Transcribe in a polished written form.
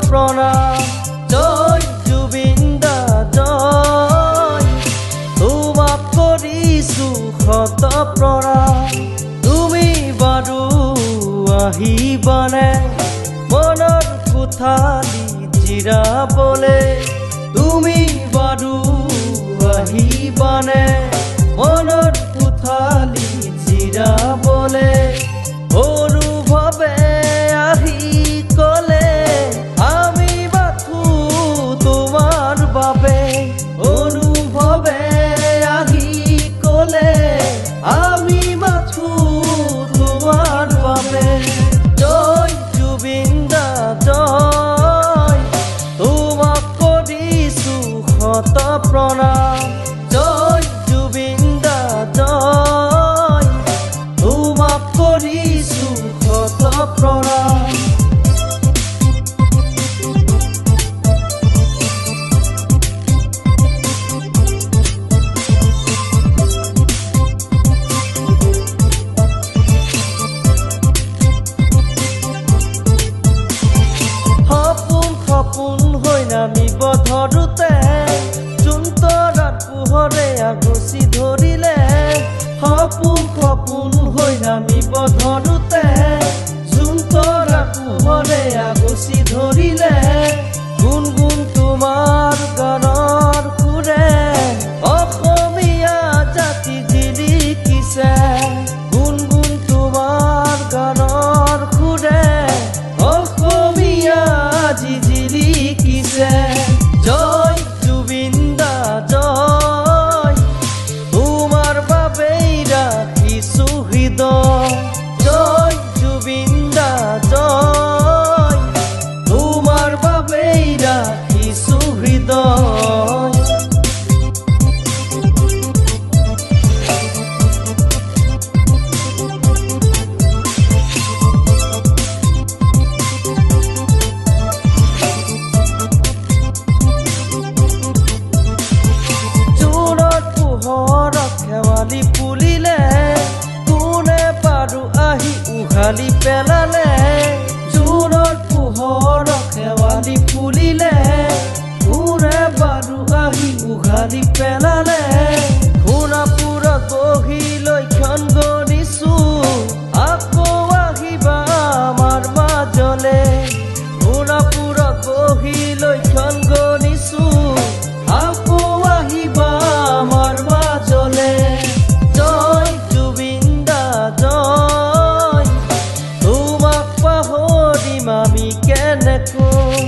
প্ৰণাম জয় জুবিন দা জয় তোমাক কৰিছো শত প্ৰণাম তুমি বাৰু আহিবানে মনৰ কোঠালি জিৰাবলে তুমি বাৰু আহিবানে মনৰ কোঠালি জিৰাবলে অনুভৱে আহি কলে আমি মাথো তোমাৰ বাবে অনুভৱে আহি কলে আমি মাথো তোমাৰ বাবে জয় জুবিন দা জয় তোমাক কৰিছো শত প্ৰণাম জয় জুবিন দা জয় তোমাক কৰিছো শত প্ৰণাম সপোন হৈ নামিব ধৰোতে জোনতৰাত পোহৰে আগচি ধৰিলে সপোন হৈ নামিব ধৰোতে জোনতৰাত পোহৰে আগচি ধৰিলে গুণগুণ তোমাৰ গানৰ সুৰে অসমীয়া জাতি জিলিকিছে গুণগুণ তোমাৰ গানৰ সুৰে অসমীয়া জিলিকিছে জয় জুবিন দা জয় তোমাৰ বাবেই ৰাখিছো হৃদয় জয় জুবিন দা জয় তোমাৰ বাবেই ৰাখিছো হৃদয় শেৱালি ফুলিলে কোনে বাৰু আহি উঘালি পেলালে জোনত পোহৰত শেৱালি ফুলিলে কোনে বাৰু আহি উঘালি পেলালে সোণাপুৰত বহি লক্ষণ গণিছো আকৌ আহিবা আমাৰ মাজলে সোণাপুৰত বহি লক্ষণ গণিছো আকৌ আহিবা আমাৰ মাজলে জয় জুবিন দা জয় তোমাক পাহৰিম আমি কেনেকৈ